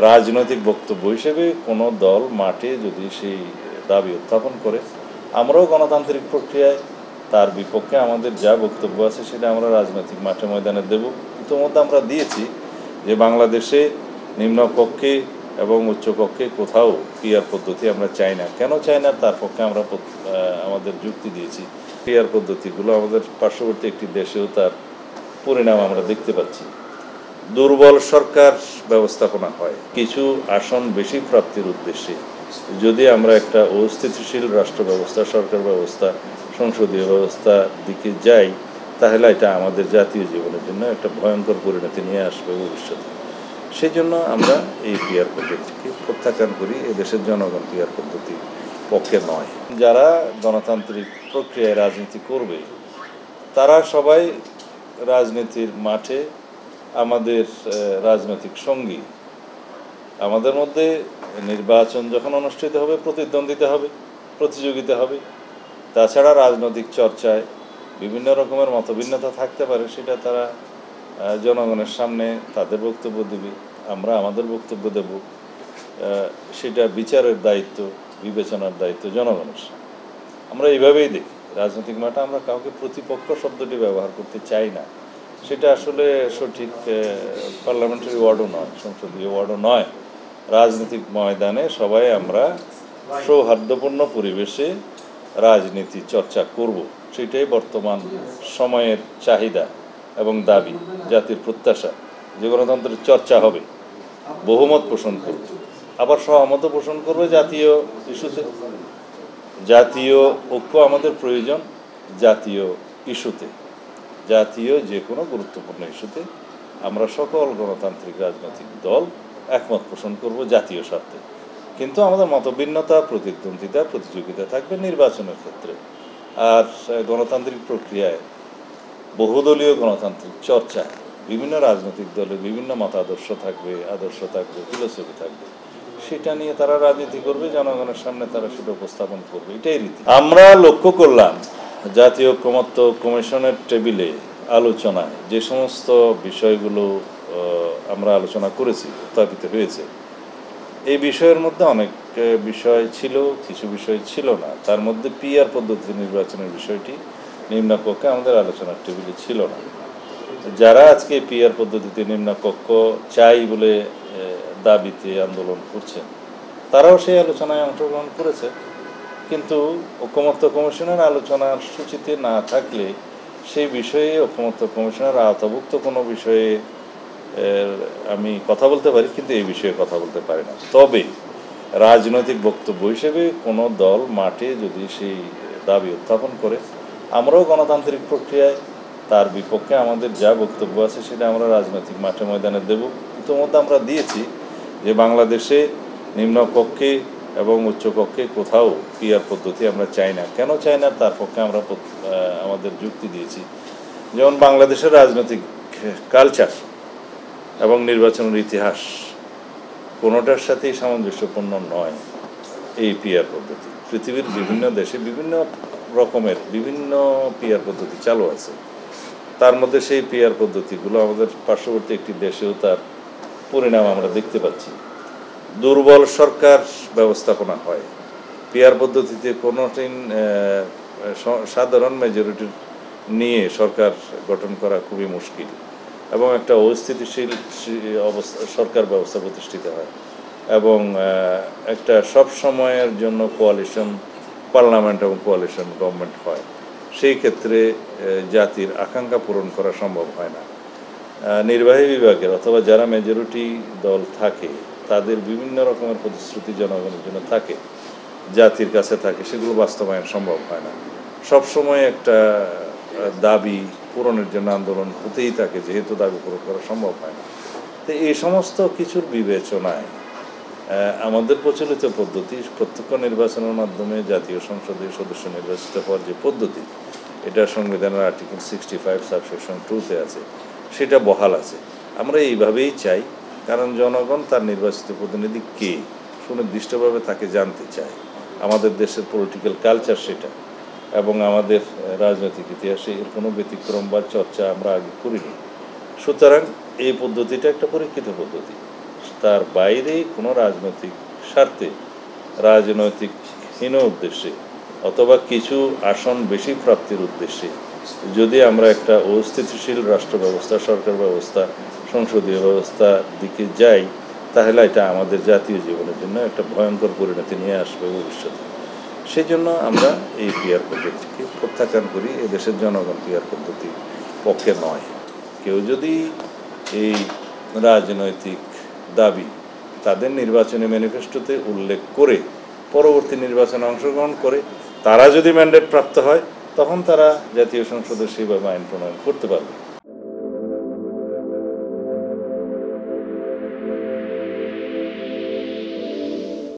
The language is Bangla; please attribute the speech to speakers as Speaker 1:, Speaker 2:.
Speaker 1: রাজনৈতিক বক্তব্য হিসেবে কোনো দল মাঠে যদি সেই দাবি উত্থাপন করে, আমরাও গণতান্ত্রিক প্রক্রিয়ায় তার বিপক্ষে আমাদের যা বক্তব্য আছে সেটা আমরা রাজনৈতিক মাঠে ময়দানে দেব। ইতিমধ্যে আমরা দিয়েছি যে বাংলাদেশে নিম্নকক্ষে এবং উচ্চকক্ষে কোথাও পিআর পদ্ধতি আমরা চাই না। কেন চাই না তার পক্ষে আমরা আমাদের যুক্তি দিয়েছি। পিআর পদ্ধতিগুলো আমাদের পার্শ্ববর্তী একটি দেশেও তার পরিণাম আমরা দেখতে পাচ্ছি। দুর্বল সরকার ব্যবস্থাপনা হয় কিছু আসন বেশি প্রাপ্তির উদ্দেশ্যে। যদি আমরা একটা অস্থিতিশীল রাষ্ট্র ব্যবস্থা, সরকার ব্যবস্থা, সংসদীয় ব্যবস্থার দিকে যাই, তাহলে এটা আমাদের জাতীয় জীবনের জন্য একটা ভয়ঙ্কর পরিণতি নিয়ে আসবে ভবিষ্যতে। সেই জন্য আমরা এই পিআর পদ্ধতিকে প্রত্যাখ্যান করি। এদেশের জনগণ পিআর পদ্ধতি পক্ষে নয়। যারা গণতান্ত্রিক প্রক্রিয়ায় রাজনীতি করবে তারা সবাই রাজনীতির মাঠে আমাদের রাজনৈতিক সঙ্গী। আমাদের মধ্যে নির্বাচন যখন অনুষ্ঠিত হবে প্রতিদ্বন্দ্বিতা হবে, প্রতিযোগিতা হবে। তাছাড়া রাজনৈতিক চর্চায় বিভিন্ন রকমের মতভিন্নতা থাকতে পারে, সেটা তারা জনগণের সামনে তাদের বক্তব্য দেবে, আমরা আমাদের বক্তব্য দেব। সেটা বিচারের দায়িত্ব, বিবেচনার দায়িত্ব জনগণের। আমরা এইভাবেই দেখি রাজনৈতিক মাঠে আমরা কাউকে প্রতিপক্ষ শব্দটি ব্যবহার করতে চাই না। সেটা আসলে সঠিক পার্লামেন্টারি ওয়ার্ডও নয়, সংসদীয় ওয়ার্ডও নয়। রাজনৈতিক ময়দানে সবাই আমরা সৌহার্দ্যপূর্ণ পরিবেশে রাজনীতি চর্চা করব, সেটাই বর্তমান সময়ের চাহিদা এবং দাবি। জাতির প্রত্যাশা যে গণতন্ত্রের চর্চা হবে, বহুমত পোষণ করবে, আবার সহমত পোষণ করবে জাতীয় ইস্যুতে। জাতীয় ঐক্য আমাদের প্রয়োজন জাতীয় ইস্যুতে, জাতীয় যে কোনো গুরুত্বপূর্ণ ইস্যুতে আমরা সকল গণতান্ত্রিক রাজনৈতিক দল একমত পোষণ করব জাতীয় স্বার্থে। কিন্তু আমাদের মতভিন্নতা, প্রতিদ্বন্দ্বিতা, প্রতিযোগিতা থাকবে নির্বাচনের ক্ষেত্রে। আর গণতান্ত্রিক প্রক্রিয়ায় বহুদলীয় গণতান্ত্রিক চর্চায় বিভিন্ন রাজনৈতিক দলের বিভিন্ন মতাদর্শ থাকবে, আদর্শ থাকবে, ফিলোসফি থাকবে। সেটা নিয়ে তারা রাজনীতি করবে, জনগণের সামনে তারা সেটা উপস্থাপন করবে, এটাই রীতি। আমরা লক্ষ্য করলাম জাতীয় ঐকমত্য কমিশনের টেবিলে আলোচনায় যে সমস্ত বিষয়গুলো আমরা আলোচনা করেছি, উত্থাপিত হয়েছে, এই বিষয়ের মধ্যে অনেক বিষয় ছিল, কিছু বিষয় ছিল না। তার মধ্যে পিআর পদ্ধতি নির্বাচনের বিষয়টি নিম্নকক্ষে আমাদের আলোচনার টেবিলে ছিল না। যারা আজকে পিআর পদ্ধতিতে নিম্নকক্ষ চাই বলে দাবিতে আন্দোলন করছেন, তারাও সেই আলোচনায় অংশগ্রহণ করেছে। কিন্তু ঐকমত্য কমিশনের আলোচনার সূচিতে না থাকলে সেই বিষয়ে ঐকমত্য কমিশনের আওতাভুক্ত কোনো বিষয়ে আমি কথা বলতে পারি, কিন্তু এই বিষয়ে কথা বলতে পারি না। তবে রাজনৈতিক বক্তব্য হিসেবে কোনো দল মাঠে যদি সেই দাবি উত্থাপন করে, আমরাও গণতান্ত্রিক প্রক্রিয়ায় তার বিপক্ষে আমাদের যা বক্তব্য আছে সেটা আমরা রাজনৈতিক মাঠে ময়দানে দেব। ইতিমধ্যে আমরা দিয়েছি যে বাংলাদেশে নিম্নকক্ষে এবং উচ্চকক্ষে কোথাও পিআর পদ্ধতি আমরা চাই না। কেন চাই না তার পক্ষে আমরা আমাদের যুক্তি দিয়েছি। যেমন বাংলাদেশের রাজনৈতিক কালচার এবং নির্বাচনের ইতিহাস কোনোটার সাথেই সামঞ্জস্যপূর্ণ নয় এই পিআর পদ্ধতি। পৃথিবীর বিভিন্ন দেশে বিভিন্ন রকমের বিভিন্ন পিআর পদ্ধতি চালু আছে। তার মধ্যে সেই পিআর পদ্ধতিগুলো আমাদের পার্শ্ববর্তী একটি দেশেও তার পরিণাম আমরা দেখতে পাচ্ছি। দুর্বল সরকার ব্যবস্থাপনা হয়। পিআর পদ্ধতিতে কোনোদিন সাধারণ মেজরিটি নিয়ে সরকার গঠন করা খুবই মুশকিল এবং একটা অস্থিতিশীল সরকার ব্যবস্থা প্রতিষ্ঠিত হয় এবং একটা সব সময়ের জন্য কোয়ালিশন পার্লামেন্ট এবং কোয়ালিশন গভর্নমেন্ট হয়। সেই ক্ষেত্রে জাতির আকাঙ্ক্ষা পূরণ করা সম্ভব হয় না। নির্বাহী বিভাগের অথবা যারা মেজরিটি দল থাকে তাদের বিভিন্ন রকমের প্রতিশ্রুতি জনগণের জন্য থাকে, জাতির কাছে থাকে, সেগুলো বাস্তবায়ন সম্ভব হয় না। সবসময় একটা দাবি পূরণের জন্য আন্দোলন হতেই থাকে, যেহেতু দাবি পূরণ করা সম্ভব হয় না। তো এই সমস্ত কিছুর বিবেচনায় আমাদের প্রচলিত পদ্ধতি প্রত্যক্ষ নির্বাচনের মাধ্যমে জাতীয় সংসদের সদস্য নির্বাচিত হওয়ার যে পদ্ধতি, এটা সংবিধানের আর্টিকেল 65 সাবসেকশন 2-তে আছে, সেটা বহাল আছে। আমরা এইভাবেই চাই, কারণ জনগণ তার নির্বাচিত প্রতিনিধি কে সুনির্দিষ্টভাবে তাকে জানতে চায়। আমাদের দেশের পলিটিক্যাল কালচার সেটা, এবং আমাদের রাজনৈতিক ইতিহাসে এর কোনো ব্যতিক্রম বা চর্চা আমরা আগে করিনি। সুতরাং এই পদ্ধতিটা একটা পরীক্ষিত পদ্ধতি। তার বাইরে কোনো রাজনৈতিক স্বার্থে, রাজনৈতিক হীন উদ্দেশ্যে অথবা কিছু আসন বেশি প্রাপ্তির উদ্দেশ্যে যদি আমরা একটা অস্থিতিশীল রাষ্ট্র ব্যবস্থা, সরকার ব্যবস্থা, সংসদীয় ব্যবস্থার দিকে যাই, তাহলে এটা আমাদের জাতীয় জীবনের জন্য একটা ভয়ঙ্কর পরিণতি নিয়ে আসবে ভবিষ্যতে। সেই জন্য আমরা এই পিআর পদ্ধতিকে প্রত্যাখ্যান করি। এদেশের জনগণ পিআর পদ্ধতির পক্ষে নয়। কেউ যদি এই রাজনৈতিক দাবি তাদের নির্বাচনী ম্যানিফেস্টোতে উল্লেখ করে পরবর্তী নির্বাচনে অংশগ্রহণ করে, তারা যদি ম্যান্ডেট প্রাপ্ত হয়, তখন তারা জাতীয় সংসদে সেভাবে আইন প্রণয়ন করতে পারবে।